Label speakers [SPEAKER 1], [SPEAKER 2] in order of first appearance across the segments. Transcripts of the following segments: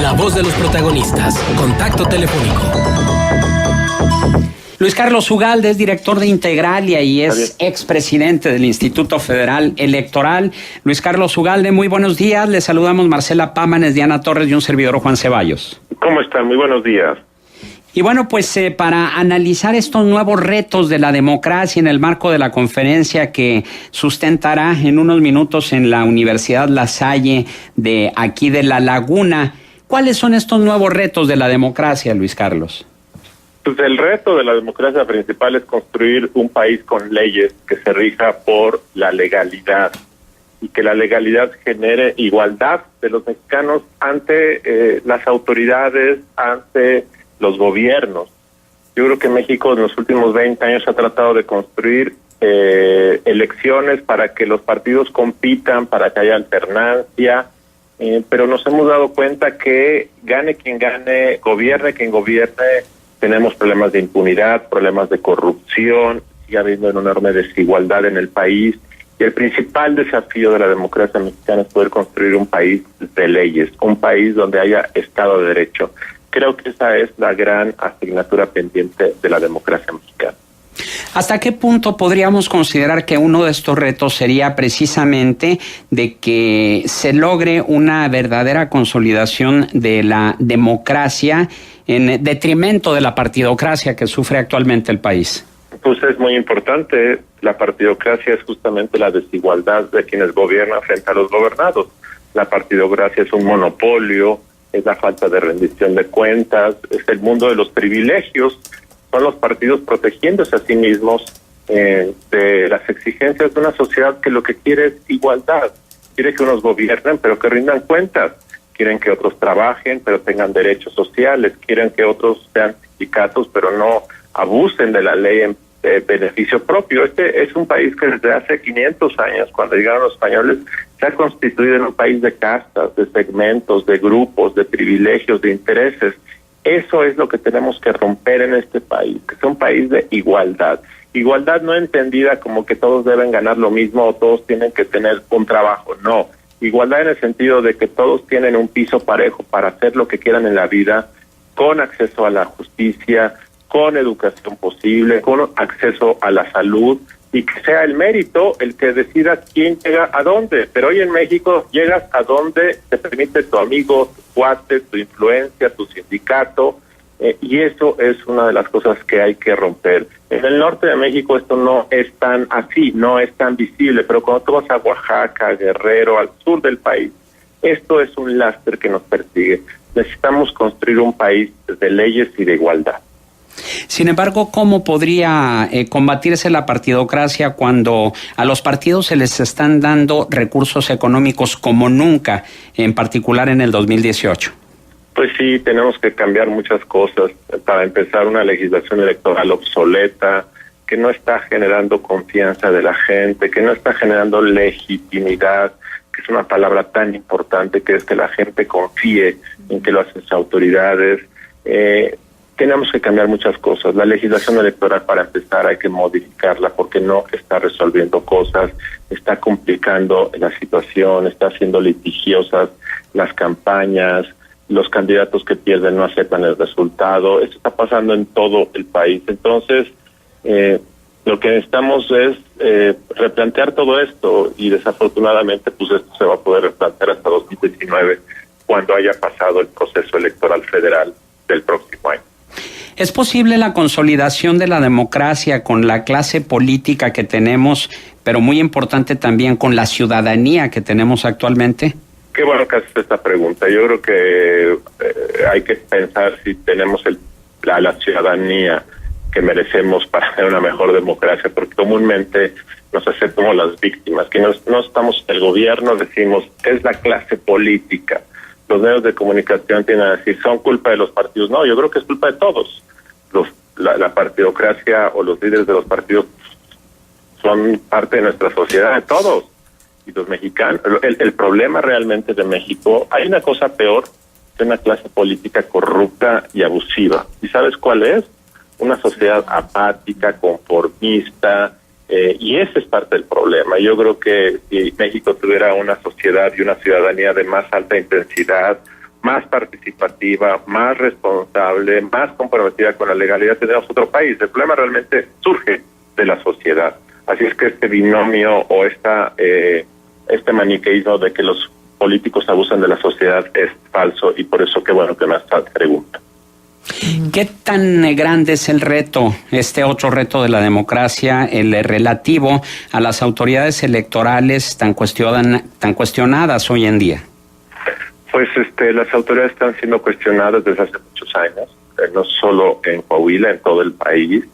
[SPEAKER 1] La voz de los protagonistas. Contacto telefónico.
[SPEAKER 2] Luis Carlos Ugalde es director de Integralia y es expresidente del Instituto Federal Electoral. Luis Carlos Ugalde, muy buenos días. Le saludamos Marcela Pámanes, Diana Torres y un servidor Juan Ceballos.
[SPEAKER 3] ¿Cómo están? Muy buenos días.
[SPEAKER 2] Y bueno, pues para analizar estos nuevos retos de la democracia en el marco de la conferencia que sustentará en unos minutos en la Universidad La Salle de aquí de La Laguna, ¿cuáles son estos nuevos retos de la democracia, Luis Carlos?
[SPEAKER 3] Pues el reto de la democracia principal es construir un país con leyes que se rija por la legalidad y que la legalidad genere igualdad de los mexicanos ante las autoridades, ante los gobiernos. Yo creo que México en los últimos 20 años ha tratado de construir elecciones para que los partidos compitan, para que haya alternancia, pero nos hemos dado cuenta que gane quien gane, gobierne quien gobierne, tenemos problemas de impunidad, problemas de corrupción, sigue habiendo una enorme desigualdad en el país, y el principal desafío de la democracia mexicana es poder construir un país de leyes, un país donde haya Estado de Derecho. Creo que esa es la gran asignatura pendiente de la democracia mexicana.
[SPEAKER 2] ¿Hasta qué punto podríamos considerar que uno de estos retos sería precisamente de que se logre una verdadera consolidación de la democracia en detrimento de la partidocracia que sufre actualmente el país?
[SPEAKER 3] Pues es muy importante. La partidocracia es justamente la desigualdad de quienes gobiernan frente a los gobernados. La partidocracia es un monopolio, es la falta de rendición de cuentas, es el mundo de los privilegios. Son los partidos protegiéndose a sí mismos de las exigencias de una sociedad que lo que quiere es igualdad. Quiere que unos gobiernen, pero que rindan cuentas. Quieren que otros trabajen, pero tengan derechos sociales. Quieren que otros sean sindicatos, pero no abusen de la ley en beneficio propio. Este es un país que desde hace 500 años, cuando llegaron los españoles, se ha constituido en un país de castas, de segmentos, de grupos, de privilegios, de intereses. Eso es lo que tenemos que romper en este país, que es un país de igualdad. Igualdad no entendida como que todos deben ganar lo mismo o todos tienen que tener un trabajo, no. Igualdad en el sentido de que todos tienen un piso parejo para hacer lo que quieran en la vida, con acceso a la justicia, con educación posible, con acceso a la salud, y que sea el mérito el que decida quién llega a dónde. Pero hoy en México llegas a donde te permite tu amigo, tu cuate, tu influencia, tu sindicato, y eso es una de las cosas que hay que romper. En el norte de México esto no es tan así, no es tan visible, pero cuando tú vas a Oaxaca, Guerrero, al sur del país, esto es un lastre que nos persigue. Necesitamos construir un país de leyes y de igualdad.
[SPEAKER 2] Sin embargo, ¿cómo podría combatirse la partidocracia cuando a los partidos se les están dando recursos económicos como nunca, en particular en el 2018?
[SPEAKER 3] Pues sí, tenemos que cambiar muchas cosas. Para empezar, una legislación electoral obsoleta, que no está generando confianza de la gente, que no está generando legitimidad, que es una palabra tan importante, que es que la gente confíe en que lo hacen sus autoridades. Tenemos que cambiar muchas cosas. La legislación electoral, para empezar, hay que modificarla porque no está resolviendo cosas, está complicando la situación, está haciendo litigiosas las campañas, los candidatos que pierden no aceptan el resultado. Esto está pasando en todo el país. Entonces, lo que necesitamos es replantear todo esto, y desafortunadamente pues esto se va a poder replantear hasta 2019, cuando haya pasado el proceso electoral federal del próximo año.
[SPEAKER 2] ¿Es posible la consolidación de la democracia con la clase política que tenemos, pero muy importante también con la ciudadanía que tenemos actualmente?
[SPEAKER 3] Qué bueno que haces esta pregunta. Yo creo que hay que pensar si tenemos la ciudadanía que merecemos para tener una mejor democracia, porque comúnmente nos aceptamos las víctimas, que no estamos el gobierno, decimos es la clase política. Los medios de comunicación tienen a decir son culpa de los partidos. No, yo creo que es culpa de todos. La partidocracia o los líderes de los partidos son parte de nuestra sociedad, de todos. Y los mexicanos, el problema realmente de México, hay una cosa peor que una clase política corrupta y abusiva. ¿Y sabes cuál es? Una sociedad apática, conformista, y ese es parte del problema. Yo creo que si México tuviera una sociedad y una ciudadanía de más alta intensidad, más participativa, más responsable, más comprometida con la legalidad, tenemos otro país. El problema realmente surge de la sociedad. Así es que este binomio o este maniqueísmo de que los políticos abusan de la sociedad es falso, y por eso qué bueno que me haces pregunta.
[SPEAKER 2] ¿Qué tan grande es el reto, este otro reto de la democracia, el relativo a las autoridades electorales tan cuestionadas hoy en día?
[SPEAKER 3] Pues las autoridades están siendo cuestionadas desde hace muchos años, no solo en Coahuila, en todo el país.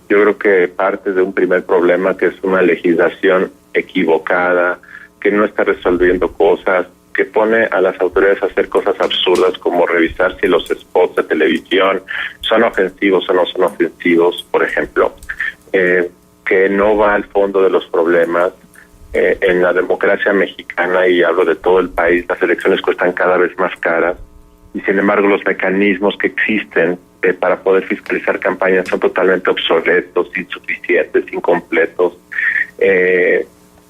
[SPEAKER 3] Yo creo que parte de un primer problema, que es una legislación equivocada, que no está resolviendo cosas, que pone a las autoridades a hacer cosas absurdas como revisar si los spots de televisión son ofensivos o no son ofensivos, por ejemplo, que no va al fondo de los problemas. En la democracia mexicana, y hablo de todo el país, las elecciones cuestan cada vez más caras, y sin embargo los mecanismos que existen para poder fiscalizar campañas son totalmente obsoletos, insuficientes, incompletos.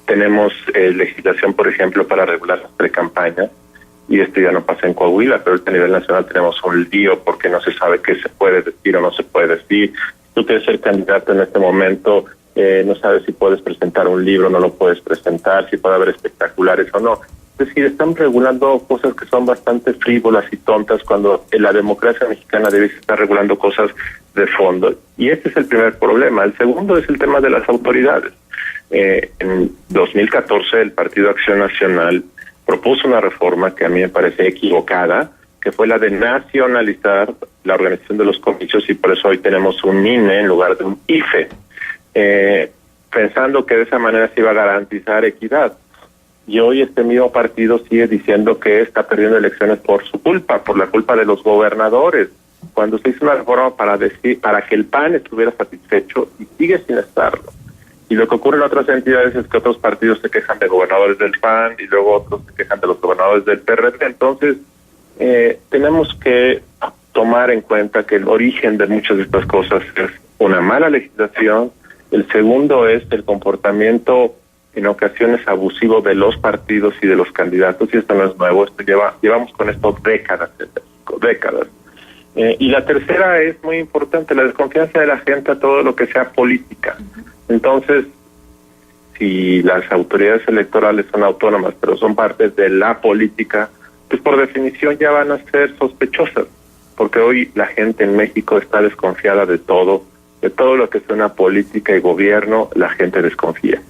[SPEAKER 3] Tenemos legislación, por ejemplo, para regular las precampañas, y esto ya no pasa en Coahuila, pero a nivel nacional tenemos un lío porque no se sabe qué se puede decir o no se puede decir. Tú quieres ser candidato en este momento, no sabes si puedes presentar un libro, no lo puedes presentar, si puede haber espectaculares o no. Es decir, están regulando cosas que son bastante frívolas y tontas, cuando en la democracia mexicana debe estar regulando cosas de fondo. Y este es el primer problema. El segundo es el tema de las autoridades. En 2014 el Partido Acción Nacional propuso una reforma que a mí me parece equivocada, que fue la de nacionalizar la organización de los comicios, y por eso hoy tenemos un INE en lugar de un IFE, pensando que de esa manera se iba a garantizar equidad. Y hoy este mismo partido sigue diciendo que está perdiendo elecciones por su culpa, por la culpa de los gobernadores, cuando se hizo una reforma para que el PAN estuviera satisfecho, y sigue sin estarlo. Y lo que ocurre en otras entidades es que otros partidos se quejan de gobernadores del PAN y luego otros se quejan de los gobernadores del PRD. Entonces, tenemos que tomar en cuenta que el origen de muchas de estas cosas es una mala legislación. El segundo es el comportamiento en ocasiones abusivo de los partidos y de los candidatos, y esto no es nuevo, llevamos con esto décadas. Y la tercera es muy importante, la desconfianza de la gente a todo lo que sea política. Entonces, si las autoridades electorales son autónomas, pero son parte de la política, pues por definición ya van a ser sospechosas, porque hoy la gente en México está desconfiada de todo lo que suena política y gobierno, la gente desconfía.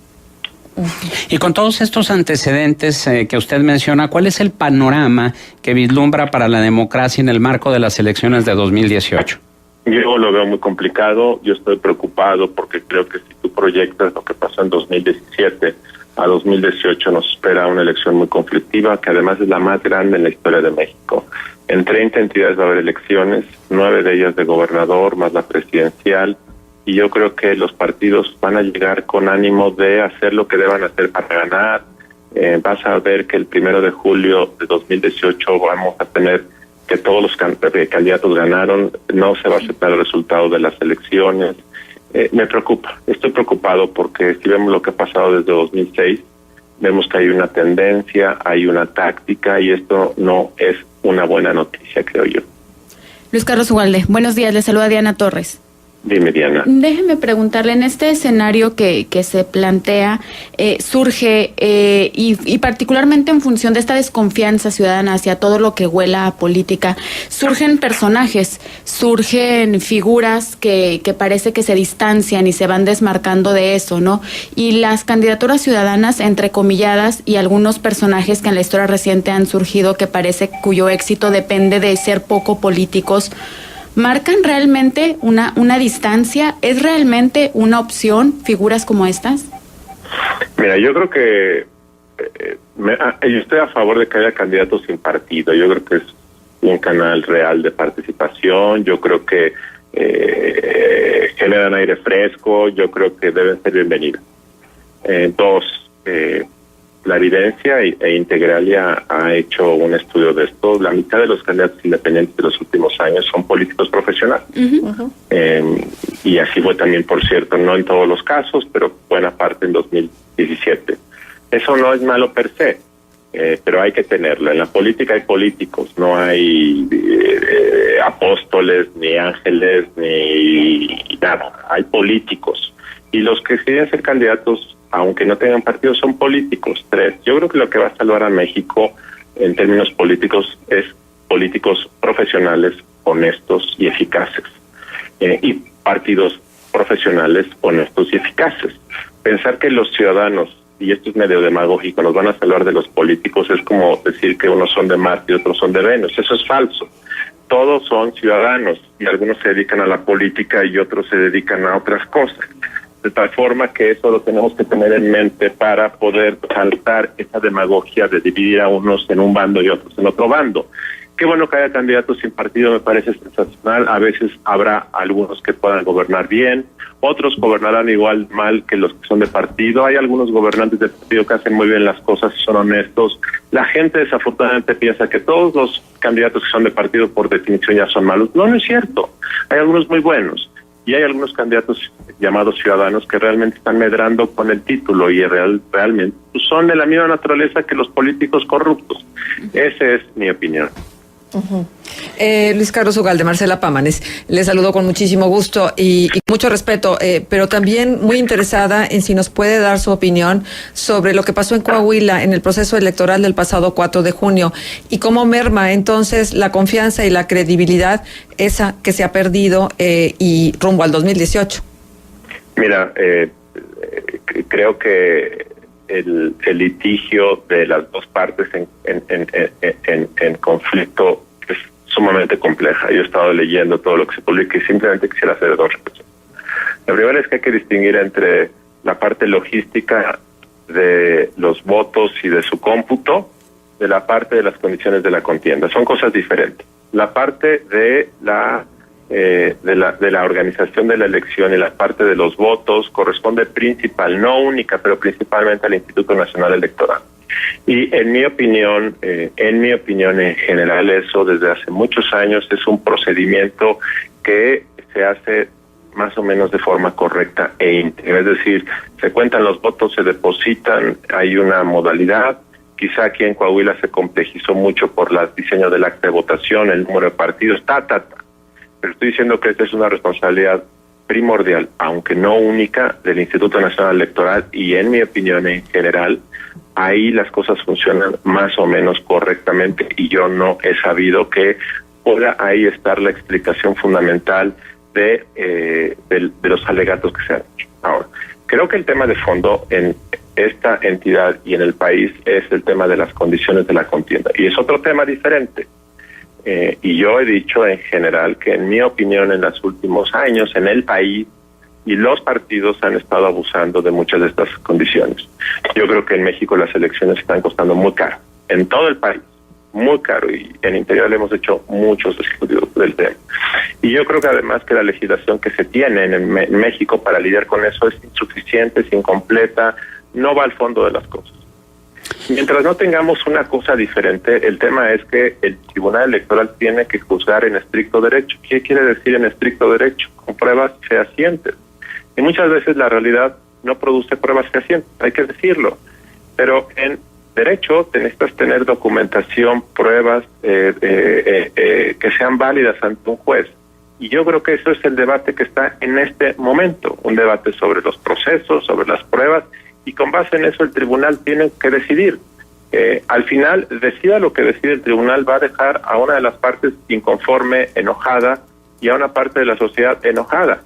[SPEAKER 2] Y con todos estos antecedentes que usted menciona, ¿cuál es el panorama que vislumbra para la democracia en el marco de las elecciones de 2018?
[SPEAKER 3] Yo lo veo muy complicado, yo estoy preocupado porque creo que si tú proyectas lo que pasó en 2017 a 2018 nos espera una elección muy conflictiva, que además es la más grande en la historia de México. En 30 entidades va a haber elecciones, 9 de ellas de gobernador, más la presidencial, y yo creo que los partidos van a llegar con ánimo de hacer lo que deban hacer para ganar. Vas a ver que el 1 de julio de 2018 vamos a tener que todos los candidatos ganaron, no se va a aceptar el resultado de las elecciones. Me preocupa, estoy preocupado porque si vemos lo que ha pasado desde 2006, vemos que hay una tendencia, hay una táctica, y esto no es una buena noticia, creo yo.
[SPEAKER 4] Luis Carlos Ugalde, buenos días, le saluda Diana Torres.
[SPEAKER 3] Dime, Diana.
[SPEAKER 4] Déjeme preguntarle, en este escenario que se plantea, surge, y particularmente en función de esta desconfianza ciudadana hacia todo lo que huela a política, surgen personajes, surgen figuras que parece que se distancian y se van desmarcando de eso, ¿no? Y las candidaturas ciudadanas, entrecomilladas, y algunos personajes que en la historia reciente han surgido que parece cuyo éxito depende de ser poco políticos, ¿marcan realmente una distancia? ¿Es realmente una opción figuras como estas?
[SPEAKER 3] Mira, yo creo que yo estoy a favor de que haya candidatos sin partido. Yo creo que es un canal real de participación. Yo creo que generan aire fresco. Yo creo que deben ser bienvenidos. La evidencia e Integralia ha hecho un estudio de esto. La mitad de los candidatos independientes de los últimos años son políticos profesionales. Y así fue también, por cierto, no en todos los casos, pero buena parte en 2017. Eso no es malo per se. pero hay que tenerlo. En la política hay políticos, no hay apóstoles, ni ángeles, ni nada. Hay políticos. Y los que quieren ser candidatos, aunque no tengan partido, son políticos. 3. Yo creo que lo que va a salvar a México en términos políticos es políticos profesionales, honestos y eficaces. Y partidos profesionales, honestos y eficaces. Pensar que los ciudadanos, y esto es medio demagógico, nos van a salvar de los políticos es como decir que unos son de Marte y otros son de Venus. Eso es falso. Todos son ciudadanos y algunos se dedican a la política y otros se dedican a otras cosas. De tal forma que eso lo tenemos que tener en mente para poder saltar esa demagogia de dividir a unos en un bando y otros en otro bando. Qué bueno que haya candidatos sin partido, me parece sensacional. A veces habrá algunos que puedan gobernar bien, otros gobernarán igual mal que los que son de partido. Hay algunos gobernantes de partido que hacen muy bien las cosas y son honestos. La gente desafortunadamente piensa que todos los candidatos que son de partido por definición ya son malos. No, no es cierto. Hay algunos muy buenos. Y hay algunos candidatos llamados ciudadanos que realmente están medrando con el título y realmente son de la misma naturaleza que los políticos corruptos. Esa es mi opinión.
[SPEAKER 5] Uh-huh. Luis Carlos Ugalde, de Marcela Pámanes, le saludo con muchísimo gusto y mucho respeto, pero también muy interesada en si nos puede dar su opinión sobre lo que pasó en Coahuila en el proceso electoral del pasado 4 de junio y cómo merma entonces la confianza y la credibilidad esa que se ha perdido y rumbo al 2018.
[SPEAKER 3] Mira, creo que el litigio de las dos partes en conflicto es sumamente compleja. Yo he estado leyendo todo lo que se publica y simplemente quisiera hacer dos reflexiones. La primera es que hay que distinguir entre la parte logística de los votos y de su cómputo de la parte de las condiciones de la contienda. Son cosas diferentes. La parte de la organización de la elección y la parte de los votos corresponde no única, pero principalmente al Instituto Nacional Electoral. Y en mi opinión en general, eso desde hace muchos años es un procedimiento que se hace más o menos de forma correcta e íntegra. Es decir, se cuentan los votos, se depositan, hay una modalidad. Quizá aquí en Coahuila se complejizó mucho por el diseño del acta de votación, el número de partidos, Pero estoy diciendo que esta es una responsabilidad primordial, aunque no única, del Instituto Nacional Electoral y en mi opinión en general, ahí las cosas funcionan más o menos correctamente y yo no he sabido que pueda ahí estar la explicación fundamental de los alegatos que se han hecho. Ahora, creo que el tema de fondo en esta entidad y en el país es el tema de las condiciones de la contienda y es otro tema diferente. Y yo he dicho en general que en mi opinión en los últimos años en el país y los partidos han estado abusando de muchas de estas condiciones. Yo creo que en México las elecciones están costando muy caro, en todo el país, muy caro, y en Interior le hemos hecho muchos estudios del tema. Y yo creo que además que la legislación que se tiene en México para lidiar con eso es insuficiente, es incompleta, no va al fondo de las cosas. Mientras no tengamos una cosa diferente, el tema es que el Tribunal Electoral tiene que juzgar en estricto derecho. ¿Qué quiere decir en estricto derecho? Con pruebas fehacientes. Y muchas veces la realidad no produce pruebas fehacientes, hay que decirlo. Pero en derecho necesitas tener documentación, pruebas que sean válidas ante un juez. Y yo creo que eso es el debate que está en este momento, un debate sobre los procesos, sobre las pruebas, y con base en eso el tribunal tiene que decidir. Al final, decida lo que decide el tribunal, va a dejar a una de las partes inconforme, enojada, y a una parte de la sociedad enojada.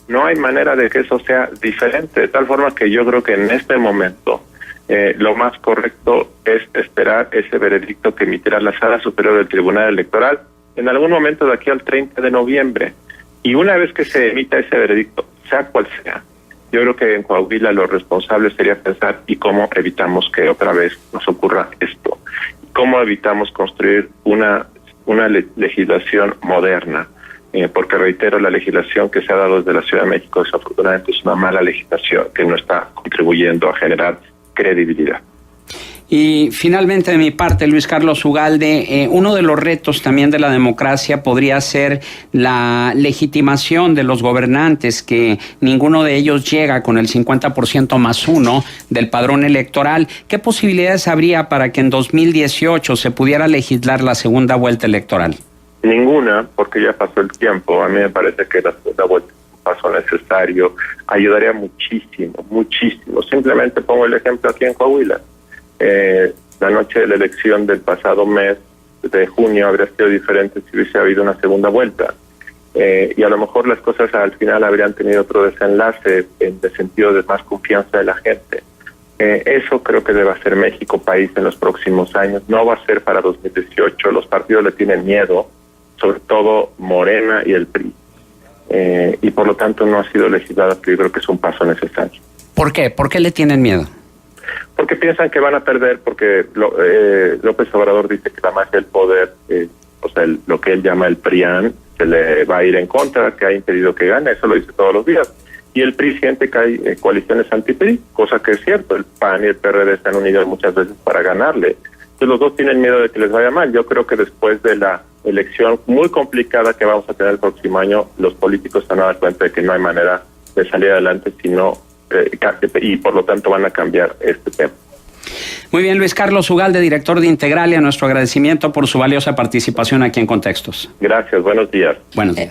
[SPEAKER 3] No hay manera de que eso sea diferente, de tal forma que yo creo que en este momento lo más correcto es esperar ese veredicto que emitirá la Sala Superior del Tribunal Electoral en algún momento de aquí al 30 de noviembre. Y una vez que se emita ese veredicto, sea cual sea, yo creo que en Coahuila lo responsable sería pensar y cómo evitamos que otra vez nos ocurra esto. Cómo evitamos construir una legislación moderna. Porque reitero, la legislación que se ha dado desde la Ciudad de México desafortunadamente es una mala legislación que no está contribuyendo a generar credibilidad.
[SPEAKER 2] Y finalmente, de mi parte, Luis Carlos Ugalde, uno de los retos también de la democracia podría ser la legitimación de los gobernantes, que ninguno de ellos llega con el 50% más uno del padrón electoral. ¿Qué posibilidades habría para que en 2018 se pudiera legislar la segunda vuelta electoral?
[SPEAKER 3] Ninguna, porque ya pasó el tiempo. A mí me parece que la segunda vuelta es un paso necesario. Ayudaría muchísimo, muchísimo. Simplemente pongo el ejemplo aquí en Coahuila. La noche de la elección del pasado mes de junio habría sido diferente si hubiese habido una segunda vuelta. Y a lo mejor las cosas al final habrían tenido otro desenlace en el sentido de más confianza de la gente. Eso creo que debe hacer México país en los próximos años. No va a ser para 2018. Los partidos le tienen miedo, sobre todo Morena y el PRI. Y por lo tanto no ha sido legislada, pero yo creo que es un paso necesario.
[SPEAKER 2] ¿Por qué? ¿Por qué le tienen miedo?
[SPEAKER 3] Porque piensan que van a perder, porque López Obrador dice que la magia del poder, o sea, lo que él llama el PRIAN, se le va a ir en contra, que ha impedido que gane, eso lo dice todos los días. Y el PRI siente que hay coaliciones anti-PRI, cosa que es cierto, el PAN y el PRD se han unido muchas veces para ganarle. Entonces los dos tienen miedo de que les vaya mal. Yo creo que después de la elección muy complicada que vamos a tener el próximo año, los políticos se van a dar cuenta de que no hay manera de salir adelante, sino y por lo tanto van a cambiar este tema.
[SPEAKER 2] Muy bien, Luis Carlos Ugalde, director de Integralia, nuestro agradecimiento por su valiosa participación aquí en Contextos.
[SPEAKER 3] Gracias, buenos días.
[SPEAKER 2] Buenos días.